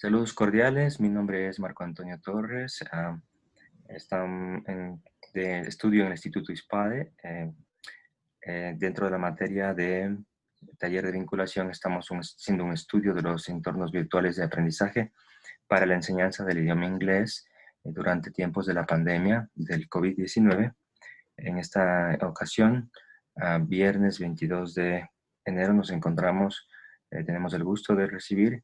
Saludos cordiales, mi nombre es Marco Antonio Torres, estudio en el Instituto ISPADE. Dentro de la materia de taller de vinculación estamos haciendo un estudio de los entornos virtuales de aprendizaje para la enseñanza del idioma inglés durante tiempos de la pandemia del COVID-19. En esta ocasión, viernes 22 de enero, nos encontramos, tenemos el gusto de recibir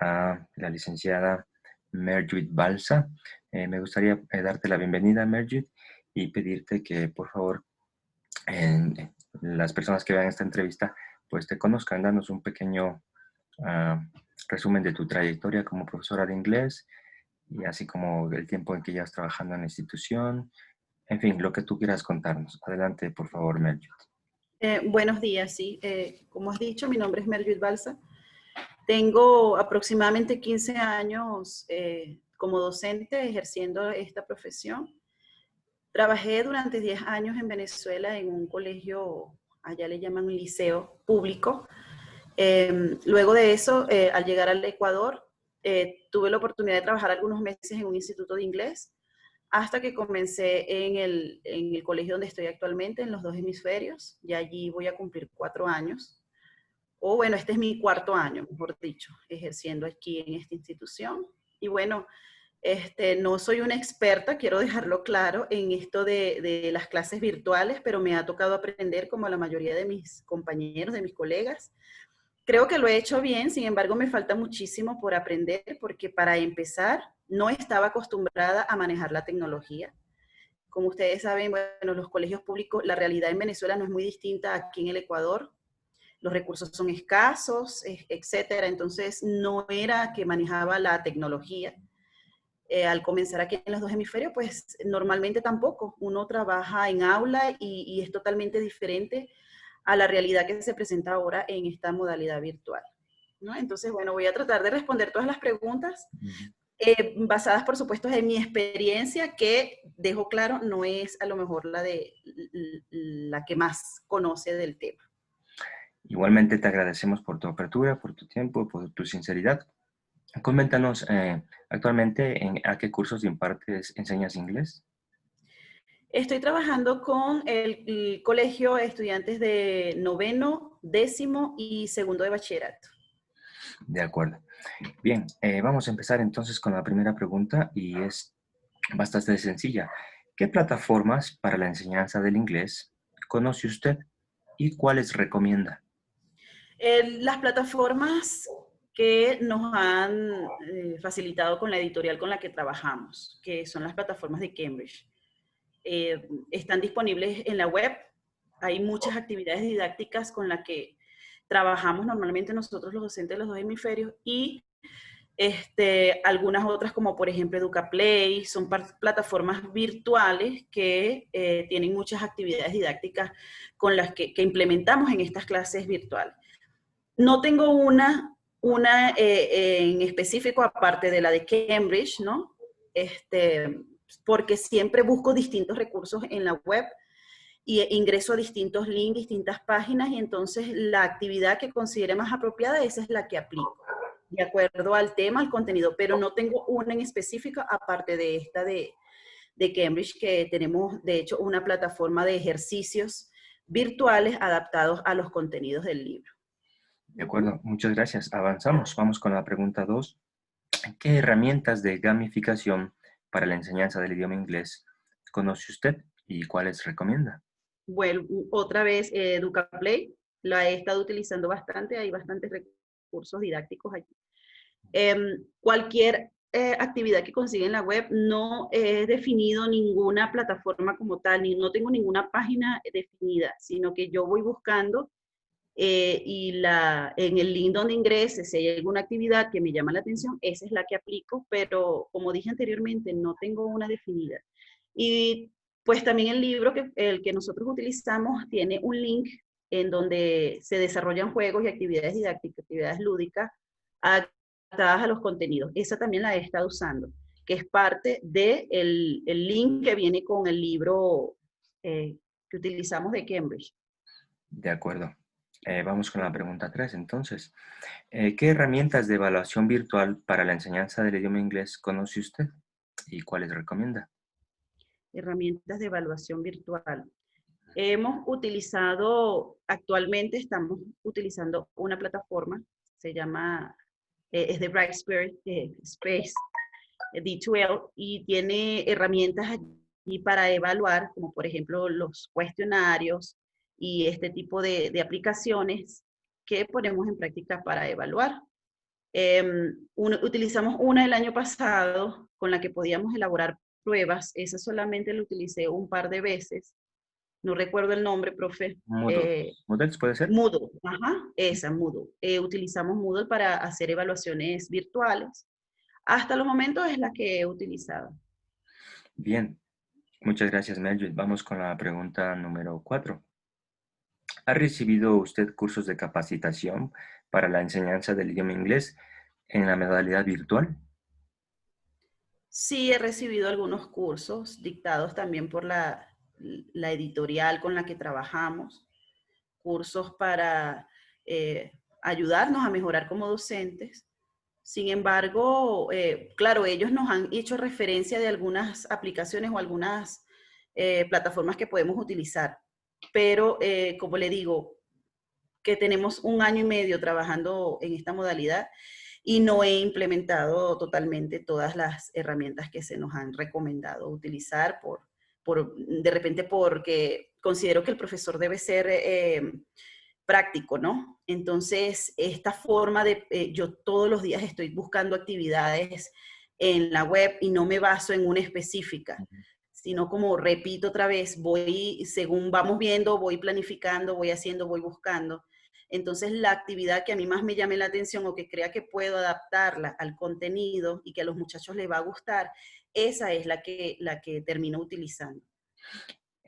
a la licenciada Merjit Balsa. Me gustaría darte la bienvenida, Merjit, y pedirte que, por favor, las personas que vean esta entrevista, pues te conozcan, danos un pequeño ah, resumen de tu trayectoria como profesora de inglés, y así como el tiempo en que llevas trabajando en la institución, en fin, lo que tú quieras contarnos. Adelante, por favor, Merjit. Buenos días, sí. Como has dicho, mi nombre es Merjit Balsa. Tengo aproximadamente 15 años como docente ejerciendo esta profesión. Trabajé durante 10 años en Venezuela en un colegio, allá le llaman un liceo público. Luego de eso, al llegar al Ecuador, tuve la oportunidad de trabajar algunos meses en un instituto de inglés, hasta que comencé en el colegio donde estoy actualmente, en los dos hemisferios, y allí voy a cumplir 4 años. O bueno, este es mi cuarto año, mejor dicho, ejerciendo aquí en esta institución. Y bueno, no soy una experta, quiero dejarlo claro, en esto de las clases virtuales, pero me ha tocado aprender como la mayoría de mis compañeros, de mis colegas. Creo que lo he hecho bien, sin embargo me falta muchísimo por aprender, porque para empezar no estaba acostumbrada a manejar la tecnología. Como ustedes saben, bueno, los colegios públicos, la realidad en Venezuela no es muy distinta aquí en el Ecuador. Los recursos son escasos, etcétera. Entonces no era que manejaba la tecnología. Al comenzar aquí en los dos hemisferios, pues normalmente tampoco. Uno trabaja en aula y es totalmente diferente a la realidad que se presenta ahora en esta modalidad virtual, ¿no? Entonces, bueno, voy a tratar de responder todas las preguntas basadas, por supuesto, en mi experiencia, que dejo claro, no es a lo mejor la que más conoce del tema. Igualmente te agradecemos por tu apertura, por tu tiempo, por tu sinceridad. Coméntanos, actualmente, ¿a qué cursos impartes, enseñas inglés? Estoy trabajando con el colegio de estudiantes de noveno, décimo y segundo de bachillerato. De acuerdo. Bien, vamos a empezar entonces con la primera pregunta y es bastante sencilla. ¿Qué plataformas para la enseñanza del inglés conoce usted y cuáles recomienda? Las plataformas que nos han facilitado con la editorial con la que trabajamos, que son las plataformas de Cambridge, están disponibles en la web. Hay muchas actividades didácticas con las que trabajamos normalmente nosotros los docentes de los dos hemisferios y algunas otras como por ejemplo EducaPlay, son plataformas virtuales que tienen muchas actividades didácticas con las que implementamos en estas clases virtuales. No tengo una en específico aparte de la de Cambridge, ¿no? Porque siempre busco distintos recursos en la web y ingreso a distintos links, distintas páginas, y entonces la actividad que considere más apropiada, esa es la que aplico, de acuerdo al tema, al contenido, pero no tengo una en específico aparte de esta de Cambridge, que tenemos de hecho una plataforma de ejercicios virtuales adaptados a los contenidos del libro. De acuerdo, muchas gracias. Avanzamos. Vamos con la pregunta 2. ¿Qué herramientas de gamificación para la enseñanza del idioma inglés conoce usted y cuáles recomienda? Bueno, otra vez EducaPlay, la he estado utilizando bastante, hay bastantes recursos didácticos allí. Cualquier actividad que consiga en la web, no he definido ninguna plataforma como tal, no tengo ninguna página definida, sino que yo voy buscando en el link donde ingrese, si hay alguna actividad que me llama la atención, esa es la que aplico, pero como dije anteriormente, no tengo una definida. Y pues también el libro, el que nosotros utilizamos, tiene un link en donde se desarrollan juegos y actividades didácticas, actividades lúdicas, adaptadas a los contenidos. Esa también la he estado usando, que es parte del el link que viene con el libro que utilizamos de Cambridge. De acuerdo. Vamos con la pregunta 3, entonces. ¿Qué herramientas de evaluación virtual para la enseñanza del idioma inglés conoce usted y cuáles recomienda? Herramientas de evaluación virtual. Hemos utilizado, actualmente estamos utilizando una plataforma, se llama, es de Brightspace, Space, D2L, y tiene herramientas allí para evaluar, como por ejemplo los cuestionarios y este tipo de aplicaciones que ponemos en práctica para evaluar. Utilizamos una el año pasado con la que podíamos elaborar pruebas. Esa solamente la utilicé un par de veces. No recuerdo el nombre, profe. Moodle. ¿Moodle puede ser? Moodle, ajá, esa, Moodle. Utilizamos Moodle para hacer evaluaciones virtuales. Hasta los momentos es la que he utilizado. Bien, muchas gracias, Melvin. Vamos con la pregunta número 4. ¿Ha recibido usted cursos de capacitación para la enseñanza del idioma inglés en la modalidad virtual? Sí, he recibido algunos cursos dictados también por la editorial con la que trabajamos, cursos para eh, ayudarnos a mejorar como docentes. Sin embargo, claro, ellos nos han hecho referencia de algunas aplicaciones o algunas plataformas que podemos utilizar, pero como le digo, que tenemos un año y medio trabajando en esta modalidad y no he implementado totalmente todas las herramientas que se nos han recomendado utilizar de repente porque considero que el profesor debe ser práctico, ¿no? Entonces, esta forma de, yo todos los días estoy buscando actividades en la web y no me baso en una específica, sino como repito otra vez, voy, según vamos viendo, voy planificando, voy haciendo, voy buscando. Entonces, la actividad que a mí más me llame la atención o que crea que puedo adaptarla al contenido y que a los muchachos les va a gustar, esa es la que termino utilizando.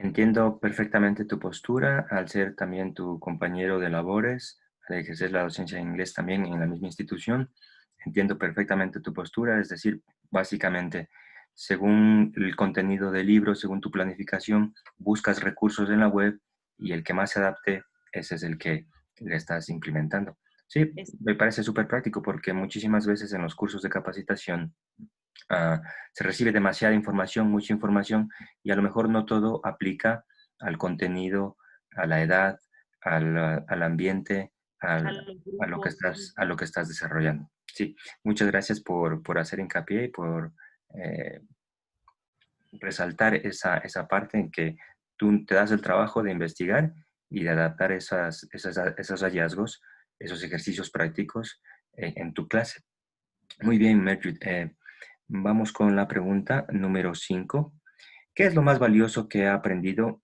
Entiendo perfectamente tu postura al ser también tu compañero de labores, al ejercer la docencia de inglés también en la misma institución. Entiendo perfectamente tu postura, es decir, básicamente, según el contenido del libro, según tu planificación, buscas recursos en la web y el que más se adapte, ese es el que le estás implementando. Sí, Es, me parece súper práctico porque muchísimas veces en los cursos de capacitación se recibe demasiada información, mucha información, y a lo mejor no todo aplica al contenido, a la edad, al ambiente, a los grupos. a lo que estás desarrollando. Sí, muchas gracias por hacer hincapié y por eh, resaltar esa parte en que tú te das el trabajo de investigar y de adaptar esos hallazgos, esos ejercicios prácticos en tu clase. Muy bien, Mertrude. Vamos con la pregunta número 5. ¿Qué es lo más valioso que ha aprendido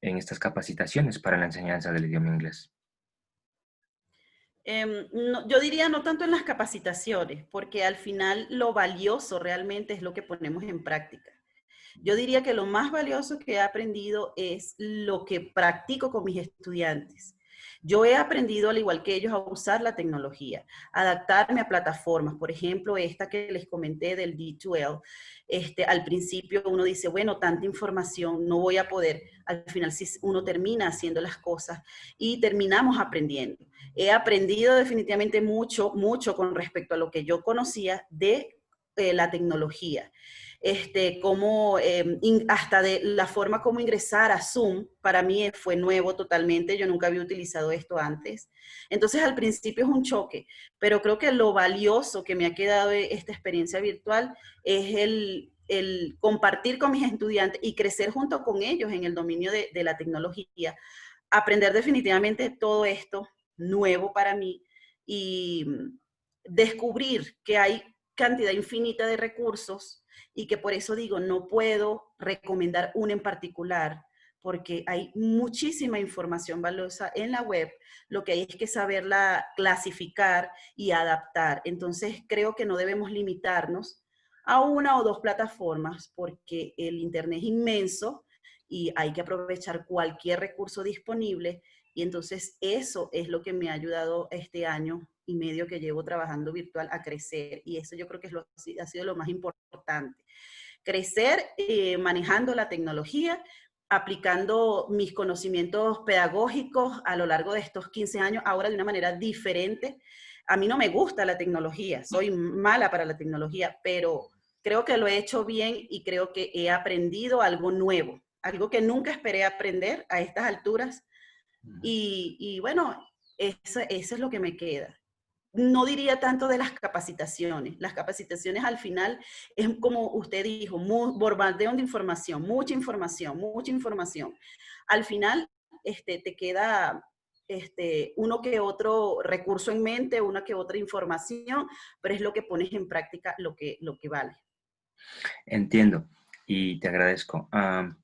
en estas capacitaciones para la enseñanza del idioma inglés? No, yo diría no tanto en las capacitaciones, porque al final lo valioso realmente es lo que ponemos en práctica. Yo diría que lo más valioso que he aprendido es lo que practico con mis estudiantes. Yo he aprendido, al igual que ellos, a usar la tecnología, adaptarme a plataformas. Por ejemplo, esta que les comenté del D2L. Al principio uno dice, bueno, tanta información, no voy a poder. Al final sí, uno termina haciendo las cosas y terminamos aprendiendo. He aprendido definitivamente mucho, mucho con respecto a lo que yo conocía de la tecnología. Como hasta de la forma como ingresar a Zoom, para mí fue nuevo totalmente, yo nunca había utilizado esto antes. Entonces al principio es un choque, pero creo que lo valioso que me ha quedado de esta experiencia virtual es el compartir con mis estudiantes y crecer junto con ellos en el dominio de la tecnología, aprender definitivamente todo esto nuevo para mí y descubrir que hay cantidad infinita de recursos y que por eso digo, no puedo recomendar uno en particular porque hay muchísima información valiosa en la web, lo que hay es que saberla clasificar y adaptar. Entonces creo que no debemos limitarnos a una o dos plataformas porque el Internet es inmenso y hay que aprovechar cualquier recurso disponible y entonces eso es lo que me ha ayudado este año y medio que llevo trabajando virtual a crecer. Y eso yo creo que ha sido lo más importante. Crecer manejando la tecnología aplicando mis conocimientos pedagógicos a lo largo de estos 15 años, ahora de una manera diferente. A mí no me gusta la tecnología, soy mala para la tecnología, pero creo que lo he hecho bien y creo que he aprendido algo nuevo, algo que nunca esperé aprender a estas alturas. Y bueno, eso es lo que me queda. No diría tanto de las capacitaciones. Las capacitaciones al final es como usted dijo, bombardeo de información, mucha información, mucha información. Al final te queda uno que otro recurso en mente, una que otra información, pero es lo que pones en práctica lo que vale. Entiendo y te agradezco.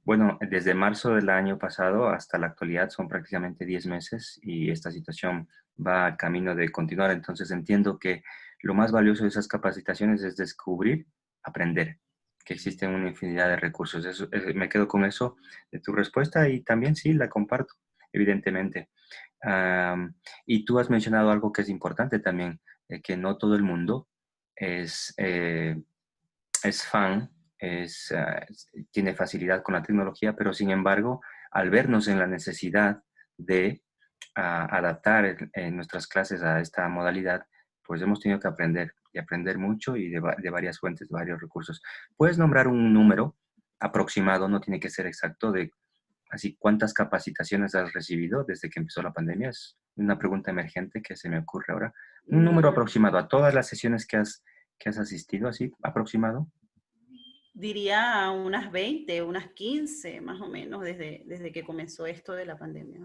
Bueno, desde marzo del año pasado hasta la actualidad son prácticamente 10 meses y esta situación va a camino de continuar. Entonces entiendo que lo más valioso de esas capacitaciones es descubrir, aprender, que existen una infinidad de recursos. Me quedo con eso de tu respuesta y también sí, la comparto, evidentemente. Y tú has mencionado algo que es importante también, que no todo el mundo es... es fan, tiene facilidad con la tecnología, pero sin embargo, al vernos en la necesidad de adaptar nuestras clases a esta modalidad, pues hemos tenido que aprender y aprender mucho y de varias fuentes, de varios recursos. ¿Puedes nombrar un número aproximado, no tiene que ser exacto, de así cuántas capacitaciones has recibido desde que empezó la pandemia? Es una pregunta emergente que se me ocurre ahora. Un número aproximado a todas las sesiones que has asistido, así aproximado. Diría unas 20, unas 15, más o menos, desde que comenzó esto de la pandemia.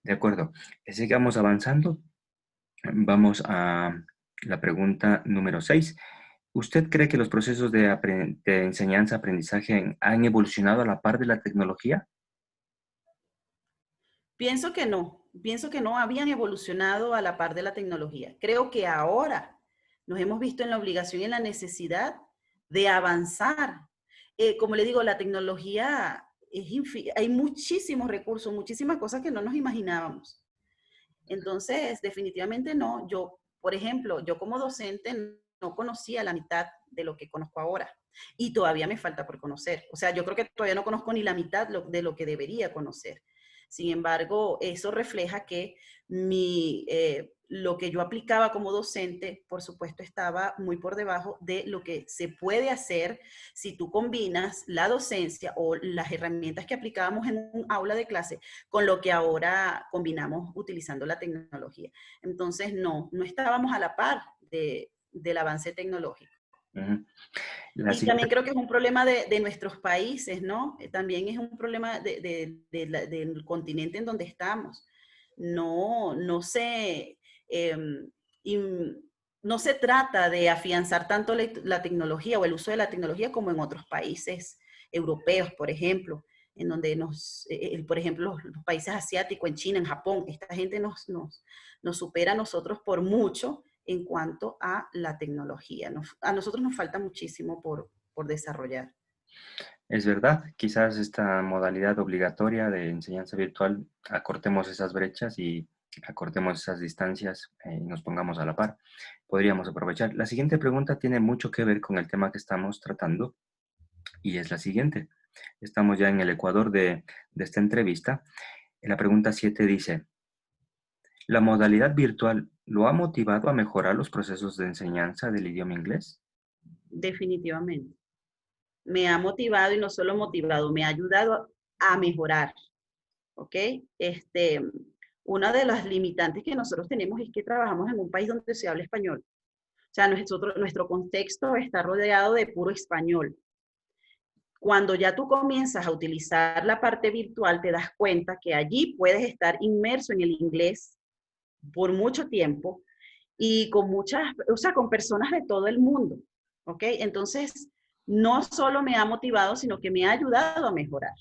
De acuerdo. Sigamos avanzando. Vamos a la pregunta número 6. ¿Usted cree que los procesos de enseñanza-aprendizaje han evolucionado a la par de la tecnología? Pienso que no habían evolucionado a la par de la tecnología. Creo que ahora nos hemos visto en la obligación y en la necesidad de avanzar. Como le digo, la tecnología hay muchísimos recursos, muchísimas cosas que no nos imaginábamos. Entonces, definitivamente no. Yo, por ejemplo, yo como docente no conocía la mitad de lo que conozco ahora y todavía me falta por conocer. O sea, yo creo que todavía no conozco ni la mitad de lo que debería conocer. Sin embargo, eso refleja que lo que yo aplicaba como docente, por supuesto, estaba muy por debajo de lo que se puede hacer si tú combinas la docencia o las herramientas que aplicábamos en un aula de clase con lo que ahora combinamos utilizando la tecnología. Entonces, no estábamos a la par del avance tecnológico. Ujú. La Y siguiente, también creo que es un problema de nuestros países, ¿no? También es un problema del continente en donde estamos. No se, no se trata de afianzar tanto la tecnología o el uso de la tecnología como en otros países europeos, por ejemplo, en donde por ejemplo, los países asiáticos, en China, en Japón, esta gente nos supera a nosotros por mucho en cuanto a la tecnología. A nosotros nos falta muchísimo por desarrollar. es verdad, quizás esta modalidad obligatoria de enseñanza virtual acortemos esas brechas y acortemos esas distancias y nos pongamos a la par. Podríamos aprovechar. La siguiente pregunta tiene mucho que ver con el tema que estamos tratando y es la siguiente. Estamos ya en el ecuador de esta entrevista. La pregunta 7 dice, ¿la modalidad virtual lo ha motivado a mejorar los procesos de enseñanza del idioma inglés? Definitivamente. Me ha motivado y no solo motivado, me ha ayudado a mejorar. ¿Ok? Una de las limitantes que nosotros tenemos es que trabajamos en un país donde se habla español. O sea, nuestro contexto está rodeado de puro español. Cuando ya tú comienzas a utilizar la parte virtual, te das cuenta que allí puedes estar inmerso en el inglés por mucho tiempo y con o sea, con personas de todo el mundo. ¿Ok? Entonces, no solo me ha motivado, sino que me ha ayudado a mejorar.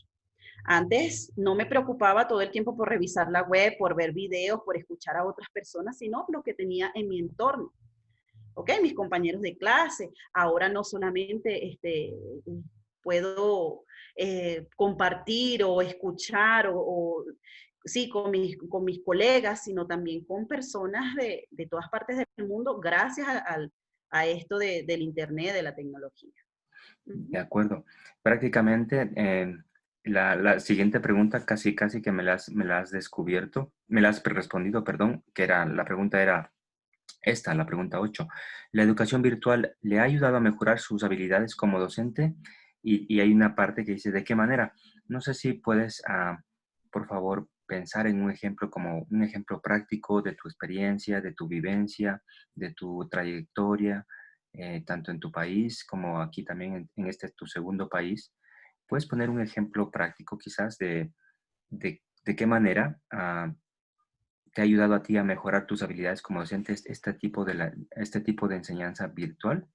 Antes no me preocupaba todo el tiempo por revisar la web, por ver videos, por escuchar a otras personas, sino lo que tenía en mi entorno. ¿Ok? Mis compañeros de clase. Ahora no solamente puedo compartir o escuchar sí, con mis colegas, sino también con personas de todas partes del mundo gracias a esto del Internet, de la tecnología. De Ujú. acuerdo. Prácticamente La siguiente pregunta casi que me la has descubierto, me la has respondido, perdón, que era, la pregunta era esta, la pregunta 8. ¿La educación virtual le ha ayudado a mejorar sus habilidades como docente? Y hay una parte que dice, ¿de qué manera? No sé si puedes, por favor, pensar en un ejemplo como un ejemplo práctico de tu experiencia, de tu vivencia, de tu trayectoria, tanto en tu país como aquí también en este tu segundo país. ¿Puedes poner un ejemplo práctico quizás de qué manera te ha ayudado a ti a mejorar tus habilidades como docente este tipo de enseñanza virtual?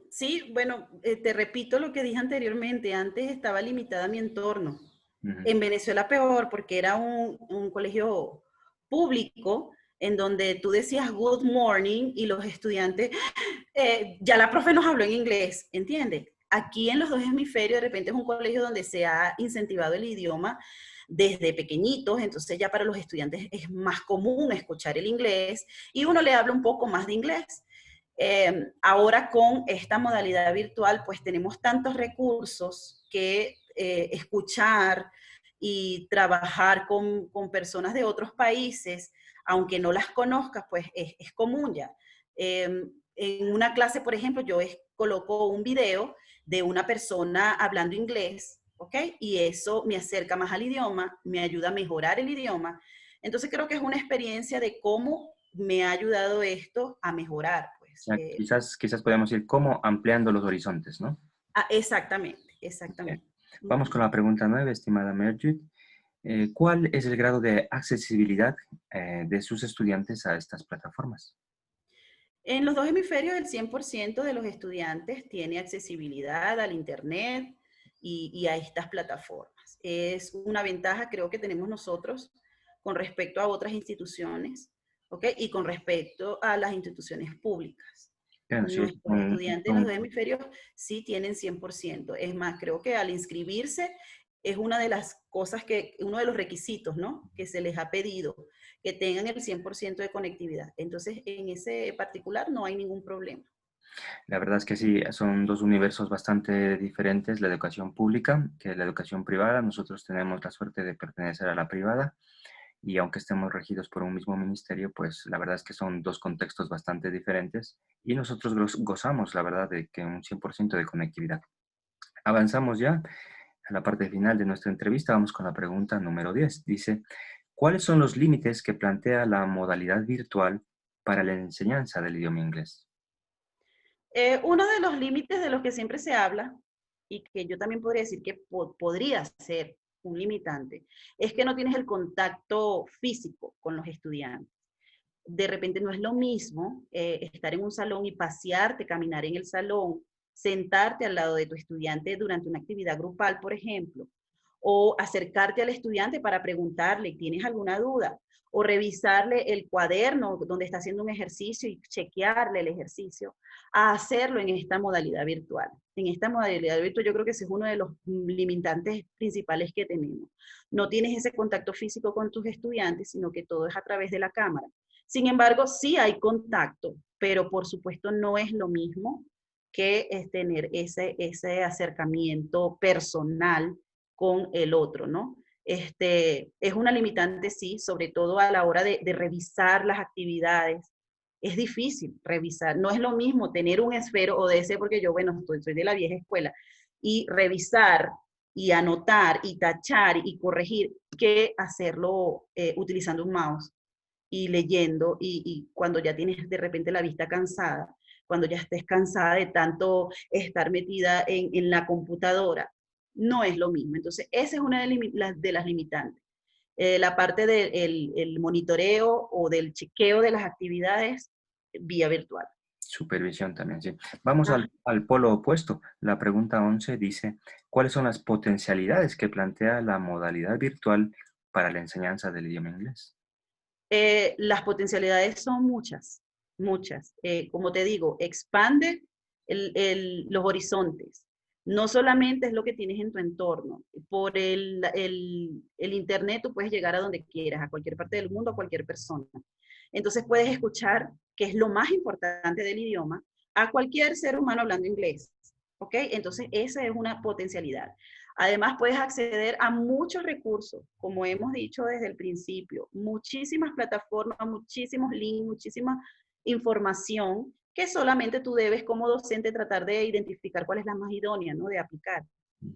Sí, bueno, te repito lo que dije anteriormente. Antes estaba limitada a mi entorno. Ujú. En Venezuela peor, porque era un colegio público en donde tú decías good morning y los estudiantes, ya la profe nos habló en inglés, ¿entiendes? Aquí en los dos hemisferios de repente es un colegio donde se ha incentivado el idioma desde pequeñitos, entonces ya para los estudiantes es más común escuchar el inglés y uno le habla un poco más de inglés. Ahora con esta modalidad virtual, pues tenemos tantos recursos que escuchar y trabajar con personas de otros países, aunque no las conozcas, pues es común ya. En una clase, por ejemplo, yo coloco un video de una persona hablando inglés, ¿ok? Y eso me acerca más al idioma, me ayuda a mejorar el idioma. Entonces creo que es una experiencia de cómo me ha ayudado esto a mejorar, O pues. sea, quizás podemos ir como ampliando los horizontes, ¿no? Exactamente, Ok. exactamente. Uh Vamos -huh. con la pregunta 9, estimada Mergit. ¿Cuál es el grado de accesibilidad de sus estudiantes a estas plataformas? En los dos hemisferios, el 100% de los estudiantes tiene accesibilidad al Internet y a estas plataformas. Es una ventaja, creo que tenemos nosotros con respecto a otras instituciones, ¿ok? Y con respecto a las instituciones públicas. Bueno, sí, Nuestros estudiantes en los dos hemisferios sí tienen 100%. Es más, creo que al inscribirse es una de las cosas uno de los requisitos, ¿no? Que se les ha pedido, que tengan el 100% de conectividad. Entonces, en ese particular no hay ningún problema. la verdad es que sí, son dos universos bastante diferentes, la educación pública que la educación privada. Nosotros tenemos la suerte de pertenecer a la privada y aunque estemos regidos por un mismo ministerio, pues la verdad es que son dos contextos bastante diferentes y nosotros gozamos, la verdad, de que un 100% de conectividad. Avanzamos ya a la parte final de nuestra entrevista. Vamos con la pregunta número 10. Dice, ¿cuáles son los límites que plantea la modalidad virtual para la enseñanza del idioma inglés? Uno de los límites de los que siempre se habla, y que yo también podría decir que podría ser un limitante, es que no tienes el contacto físico con los estudiantes. De repente no es lo mismo estar en un salón y pasearte, caminar en el salón, sentarte al lado de tu estudiante durante una actividad grupal, por ejemplo, o acercarte al estudiante para preguntarle, ¿tienes alguna duda? O revisarle el cuaderno donde está haciendo un ejercicio y chequearle el ejercicio, a hacerlo en esta modalidad virtual. En esta modalidad virtual yo creo que ese es uno de los limitantes principales que tenemos. No tienes ese contacto físico con tus estudiantes, sino que todo es a través de la cámara. Sin embargo, sí hay contacto, pero por supuesto no es lo mismo que es tener ese acercamiento personal con el otro, ¿no? Es una limitante, sí, sobre todo a la hora de revisar las actividades. Es difícil revisar, no es lo mismo tener un esfero o de ese, porque yo, bueno, soy de la vieja escuela, y revisar y anotar y tachar y corregir que hacerlo utilizando un mouse y leyendo y cuando ya tienes de repente la vista cansada, cuando ya estés cansada de tanto estar metida en la computadora, no es lo mismo. Entonces, esa es una de las limitantes. La parte del el monitoreo o del chequeo de las actividades vía virtual. Supervisión también, sí. Vamos Ah, al polo opuesto. La pregunta 11 dice, ¿cuáles son las potencialidades que plantea la modalidad virtual para la enseñanza del idioma inglés? las potencialidades son muchas, muchas. Como te digo, expande los horizontes. No solamente es lo que tienes en tu entorno. Por el Internet tú puedes llegar a donde quieras, a cualquier parte del mundo, a cualquier persona. Entonces puedes escuchar, que es lo más importante del idioma, a cualquier ser humano hablando inglés. ¿Ok? Entonces, esa es una potencialidad. Además, puedes acceder a muchos recursos, como hemos dicho desde el principio, muchísimas plataformas, muchísimos links, muchísima información que solamente tú debes como docente tratar de identificar cuál es la más idónea, ¿no? De aplicar.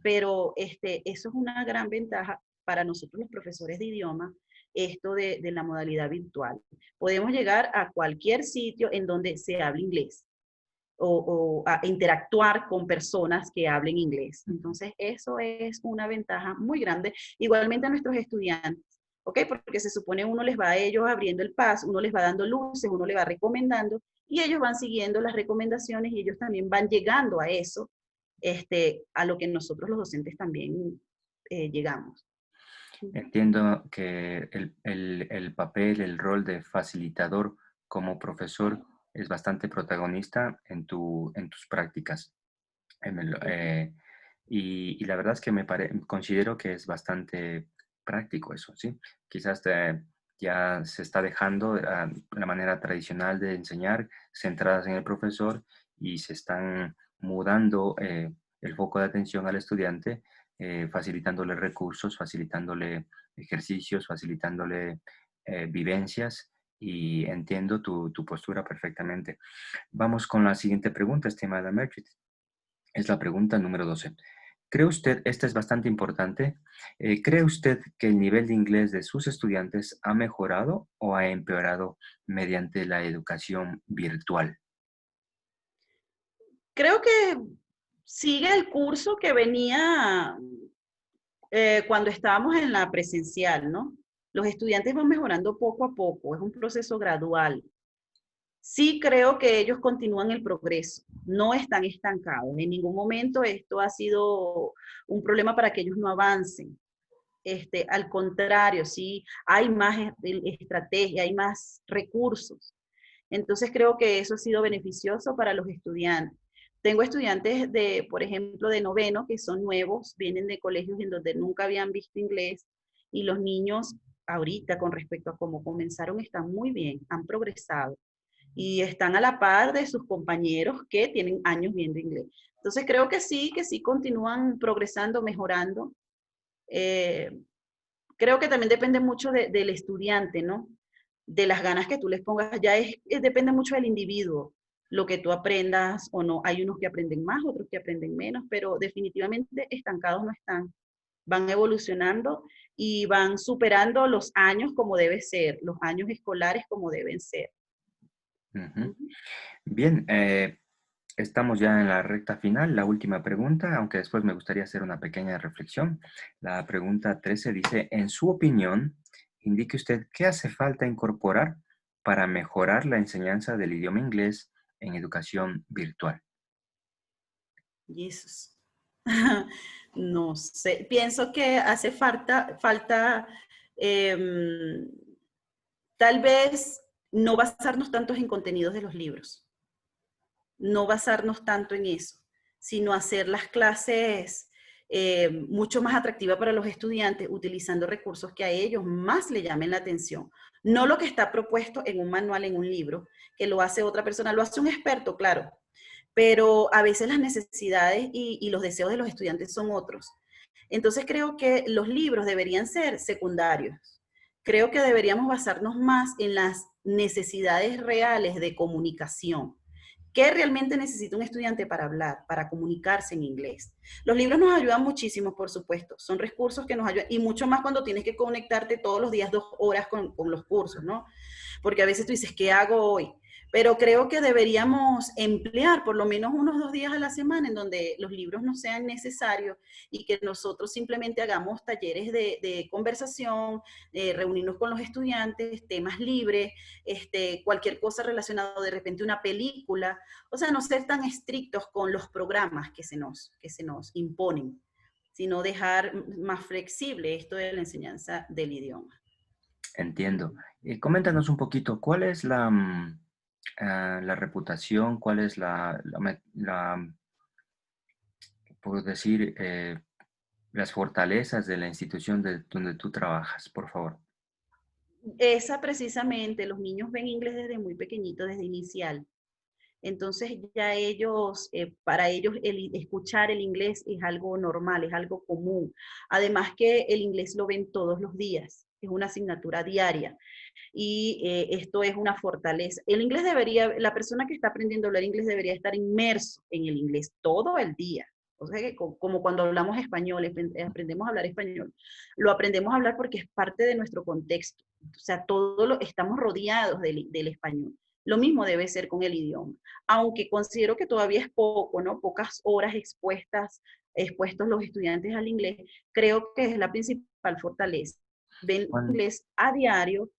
Pero eso es una gran ventaja para nosotros los profesores de idioma, esto de la modalidad virtual. Podemos llegar a cualquier sitio en donde se hable inglés o a interactuar con personas que hablen inglés. Entonces, eso es una ventaja muy grande. Igualmente a nuestros estudiantes, ¿ok? Porque se supone uno les va a ellos abriendo el paso, uno les va dando luces, uno les va recomendando y ellos van siguiendo las recomendaciones y ellos también van llegando a eso, a lo que nosotros los docentes también llegamos. Entiendo que el papel, el rol de facilitador como profesor es bastante protagonista en tus prácticas. En el- eh, y la verdad es que considero que es bastante práctico eso, ¿sí? Quizás ya se está dejando la manera tradicional de enseñar, centradas en el profesor, y se están mudando el foco de atención al estudiante, facilitándole recursos, facilitándole ejercicios, facilitándole vivencias, y entiendo tu postura perfectamente. Vamos con la siguiente pregunta, estimada Merchit. Es la pregunta número 12. ¿Cree usted, esta es bastante importante, ¿cree usted que el nivel de inglés de sus estudiantes ha mejorado o ha empeorado mediante la educación virtual? Creo que sigue el curso que venía cuando estábamos en la presencial, ¿no? Los estudiantes van mejorando poco a poco, es un proceso gradual. Sí creo que ellos continúan el progreso, no están estancados. En ningún momento esto ha sido un problema para que ellos no avancen. Al contrario, sí, hay más estrategia, hay más recursos. Entonces creo que eso ha sido beneficioso para los estudiantes. Tengo estudiantes de, por ejemplo, de noveno, que son nuevos, vienen de colegios en donde nunca habían visto inglés, y los niños ahorita con respecto a cómo comenzaron están muy bien, han progresado y están a la par de sus compañeros que tienen años viendo inglés. Entonces creo que sí continúan progresando, mejorando. Eh, Creo que también depende mucho del estudiante, ¿no? De las ganas que tú les pongas. Ya depende mucho del individuo, lo que tú aprendas o no. Hay unos que aprenden más, otros que aprenden menos, pero definitivamente estancados no están. Van evolucionando y van superando los años como debe ser, los años escolares como deben ser. Ujú. Ujú. Bien, estamos ya en la recta final, la última pregunta, aunque después me gustaría hacer una pequeña reflexión. La pregunta 13 dice, en su opinión, indique usted qué hace falta incorporar para mejorar la enseñanza del idioma inglés en educación virtual. Jesús. No sé, pienso que hace falta em, tal vez no basarnos tanto en contenidos de los libros, no basarnos tanto en eso, sino hacer las clases mucho más atractivas para los estudiantes, utilizando recursos que a ellos más le llamen la atención. No lo que está propuesto en un manual, en un libro, que lo hace otra persona, lo hace un experto, claro, pero a veces las necesidades y los deseos de los estudiantes son otros. Entonces creo que los libros deberían ser secundarios. Creo que deberíamos basarnos más en las necesidades reales de comunicación. ¿Qué realmente necesita un estudiante para hablar, para comunicarse en inglés? Los libros nos ayudan muchísimo, por supuesto. Son recursos que nos ayudan, y mucho más cuando tienes que conectarte todos los días 2 horas con los cursos, ¿no? Porque a veces tú dices, ¿qué hago hoy? Pero creo que deberíamos emplear por lo menos unos 2 días a la semana en donde los libros no sean necesarios y que nosotros simplemente hagamos talleres de conversación, reunirnos con los estudiantes, temas libres, cualquier cosa relacionada, de repente una película, o sea, no ser tan estrictos con los programas que se nos imponen, sino dejar más flexible esto de la enseñanza del idioma. Entiendo. Coméntanos un poquito, ¿cuál es la reputación, cuál es puedo decir, las fortalezas de la institución donde tú trabajas, por favor? Esa precisamente, los niños ven inglés desde muy pequeñito, desde inicial. Entonces ya ellos, para ellos escuchar el inglés es algo normal, es algo común. Además que el inglés lo ven todos los días, es una asignatura diaria y esto es una fortaleza. El inglés debería, la persona que está aprendiendo a hablar inglés debería estar inmerso en el inglés todo el día. O sea, que como cuando hablamos español, aprendemos a hablar español, lo aprendemos a hablar porque es parte de nuestro contexto. O sea, estamos rodeados del español. Lo mismo debe ser con el idioma, aunque considero que todavía es poco, ¿no? Pocas horas expuestos los estudiantes al inglés, creo que es la principal fortaleza. Ven Juan, inglés a diario,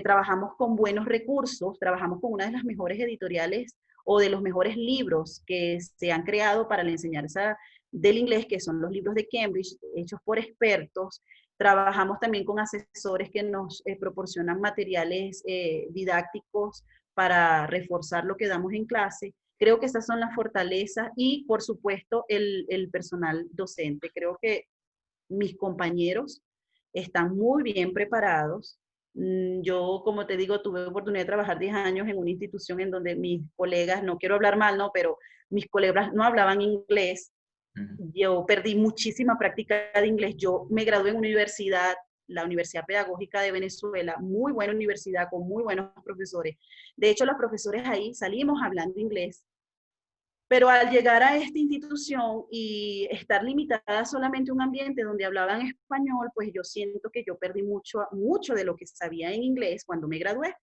trabajamos con buenos recursos, trabajamos con una de las mejores editoriales o de los mejores libros que se han creado para la enseñanza del inglés, que son los libros de Cambridge, hechos por expertos. Trabajamos también con asesores que nos proporcionan materiales didácticos para reforzar lo que damos en clase. Creo que esas son las fortalezas y, por supuesto, el personal docente. Creo que mis compañeros están muy bien preparados. Yo, como te digo, tuve oportunidad de trabajar 10 años en una institución en donde mis colegas, no quiero hablar mal, ¿no? Pero mis colegas no hablaban inglés. Yo perdí muchísima práctica de inglés. Yo me gradué en una universidad, la Universidad Pedagógica de Venezuela, muy buena universidad, con muy buenos profesores. De hecho, los profesores ahí salimos hablando inglés, pero al llegar a esta institución y estar limitada solamente a un ambiente donde hablaban español, pues yo siento que yo perdí mucho de lo que sabía en inglés cuando me gradué.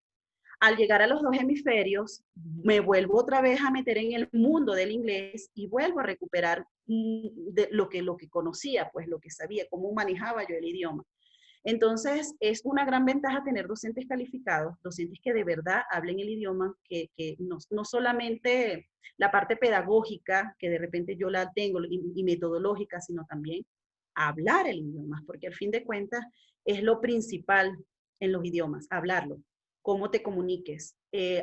Al llegar a los dos hemisferios, me vuelvo otra vez a meter en el mundo del inglés y vuelvo a recuperar lo que conocía, pues lo que sabía, cómo manejaba yo el idioma. Entonces, es una gran ventaja tener docentes calificados, docentes que de verdad hablen el idioma, que no solamente la parte pedagógica, que de repente yo la tengo, y metodológica, sino también hablar el idioma, porque al fin de cuentas es lo principal en los idiomas, hablarlo, cómo te comuniques.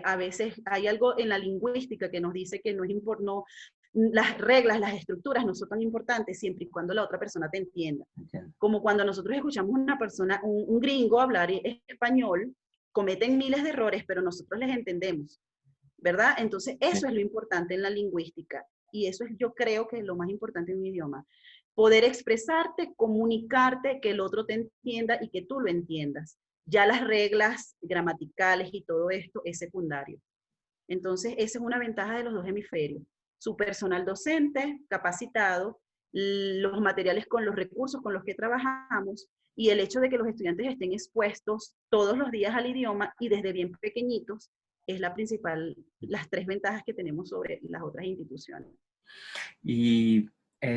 A veces hay algo en la lingüística que nos dice que no es no, las reglas, las estructuras no son tan importantes siempre y cuando la otra persona te entienda. entiendo. Como cuando nosotros escuchamos a una persona, un gringo hablar español, cometen miles de errores, pero nosotros les entendemos, ¿verdad? Entonces, Sí. eso es lo importante en la lingüística. Y eso es, yo creo que es lo más importante en un idioma. Poder expresarte, comunicarte, que el otro te entienda y que tú lo entiendas. Ya las reglas gramaticales y todo esto es secundario. Entonces, esa es una ventaja de los dos hemisferios. Su personal docente capacitado, los materiales con los recursos con los que trabajamos y el hecho de que los estudiantes estén expuestos todos los días al idioma y desde bien pequeñitos es la principal, las tres ventajas que tenemos sobre las otras instituciones. Y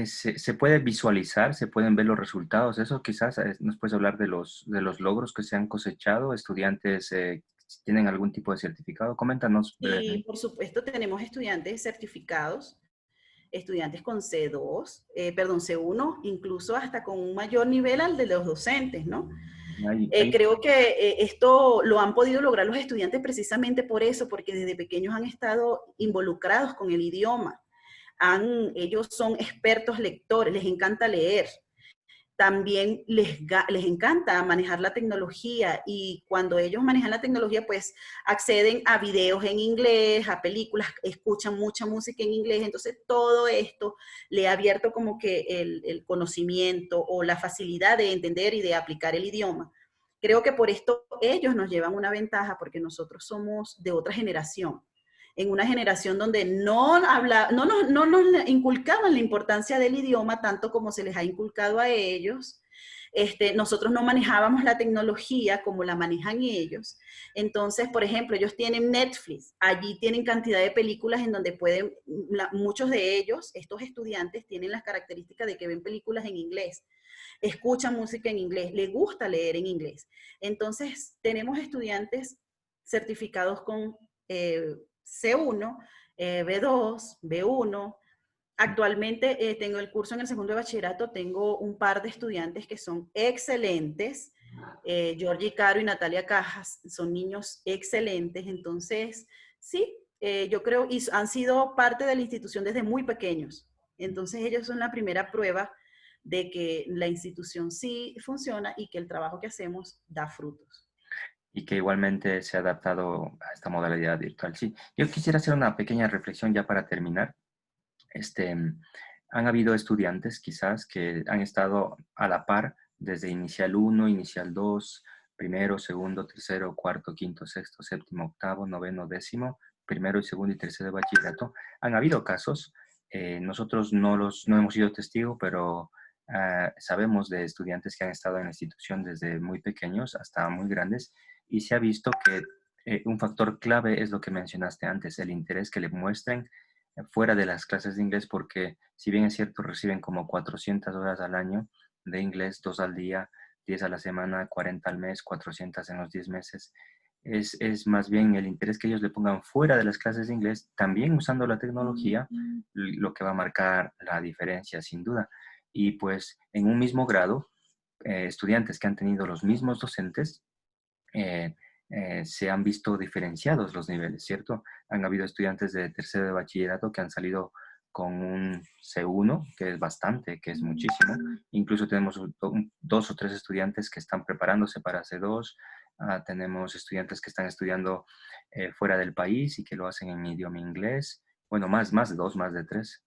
se puede visualizar, se pueden ver los resultados. Eso quizás nos puedes hablar de los logros que se han cosechado. Estudiantes tienen algún tipo de certificado. Coméntanos Y brevemente. por supuesto tenemos estudiantes certificados, estudiantes con C2, perdón, C1, incluso hasta con un mayor nivel al de los docentes, ¿no? Ahí Creo que esto lo han podido lograr los estudiantes precisamente por eso, porque desde pequeños han estado involucrados con el idioma. Ellos son expertos lectores, les encanta leer. También les encanta manejar la tecnología y cuando ellos manejan la tecnología, pues acceden a videos en inglés, a películas, escuchan mucha música en inglés. Entonces todo esto le ha abierto como que el conocimiento o la facilidad de entender y de aplicar el idioma. Creo que por esto ellos nos llevan una ventaja porque nosotros somos de otra generación, en una generación donde no nos inculcaban la importancia del idioma tanto como se les ha inculcado a ellos. Nosotros no manejábamos la tecnología como la manejan ellos. Entonces, por ejemplo, ellos tienen Netflix, allí tienen cantidad de películas en donde muchos de ellos, estos estudiantes, tienen las características de que ven películas en inglés, escuchan música en inglés, les gusta leer en inglés. Entonces, tenemos estudiantes certificados con C1, B2, B1. Actualmente tengo el curso en el segundo de bachillerato, tengo un par de estudiantes que son excelentes, Georgie Caro y Natalia Cajas, son niños excelentes, entonces sí, yo creo, y han sido parte de la institución desde muy pequeños, entonces ellos son la primera prueba de que la institución sí funciona y que el trabajo que hacemos da frutos. y que igualmente se ha adaptado a esta modalidad virtual. Sí, yo quisiera hacer una pequeña reflexión ya para terminar. Han habido estudiantes quizás que han estado a la par desde inicial uno, inicial 2, primero, segundo, tercero, cuarto, quinto, sexto, séptimo, octavo, noveno, décimo, primero y segundo y tercero de bachillerato. Han habido casos, nosotros no hemos sido testigos, pero sabemos de estudiantes que han estado en la institución desde muy pequeños hasta muy grandes y se ha visto que un factor clave es lo que mencionaste antes, el interés que le muestren fuera de las clases de inglés, porque si bien es cierto, reciben como 400 horas al año de inglés, 2 al día, 10 a la semana, 40 al mes, 400 en los 10 meses. Es más bien el interés que ellos le pongan fuera de las clases de inglés, también usando la tecnología, lo que va a marcar la diferencia, sin duda. Y pues en un mismo grado, estudiantes que han tenido los mismos docentes, eh, se han visto diferenciados los niveles, ¿cierto? Han habido estudiantes de tercero de bachillerato que han salido con un C1, que es bastante, que es muchísimo. Incluso tenemos dos o tres estudiantes que están preparándose para C2. Tenemos estudiantes que están estudiando fuera del país y que lo hacen en idioma inglés. Bueno, más de dos, más de tres.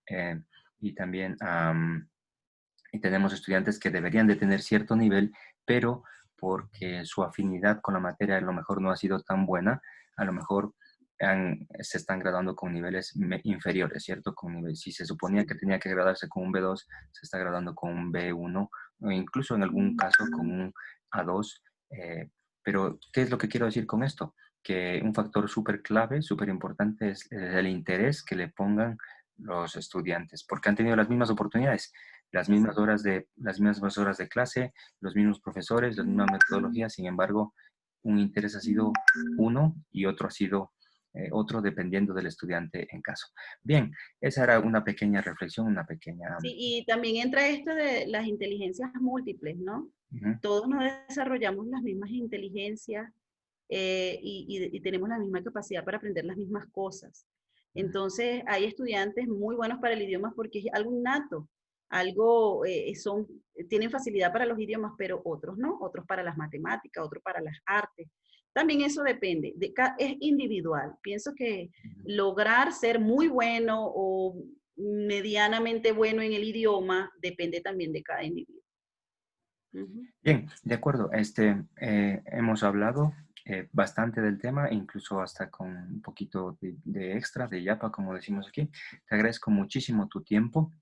Y también y tenemos estudiantes que deberían de tener cierto nivel, pero porque su afinidad con la materia a lo mejor no ha sido tan buena, a lo mejor se están graduando con niveles inferiores, ¿cierto? Si se suponía que Sí. tenía que graduarse con un B2, se está graduando con un B1 o incluso en algún caso con un A2. Pero, ¿qué es lo que quiero decir con esto? Que un factor súper clave, súper importante es el interés que le pongan los estudiantes, porque han tenido las mismas oportunidades, las mismas horas de clase, los mismos profesores, las mismas metodologías. Sin embargo, un interés ha sido uno y otro ha sido otro dependiendo del estudiante en caso. Bien, esa era una pequeña reflexión, una pequeña... Sí, y también entra esto de las inteligencias múltiples, ¿no? Ujú, Todos no desarrollamos las mismas inteligencias y tenemos la misma capacidad para aprender las mismas cosas. Entonces, hay estudiantes muy buenos para el idioma porque es algo innato, algo, tienen facilidad para los idiomas, pero otros no, otros para las matemáticas, otros para las artes. También eso depende, es individual. Pienso que ujú. lograr ser muy bueno o medianamente bueno en el idioma depende también de cada individuo. Ujú. Bien, de acuerdo. Hemos hablado bastante del tema, incluso hasta con un poquito de extra, de yapa, como decimos aquí. Te agradezco muchísimo tu tiempo,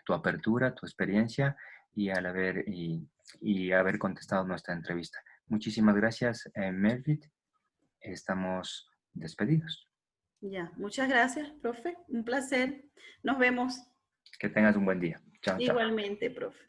tu apertura, tu experiencia y haber contestado nuestra entrevista. Muchísimas gracias, Mervit. Estamos despedidos. Ya, muchas gracias, profe. Un placer. Nos vemos. Que tengas un buen día. Chao, chao. Igualmente, profe.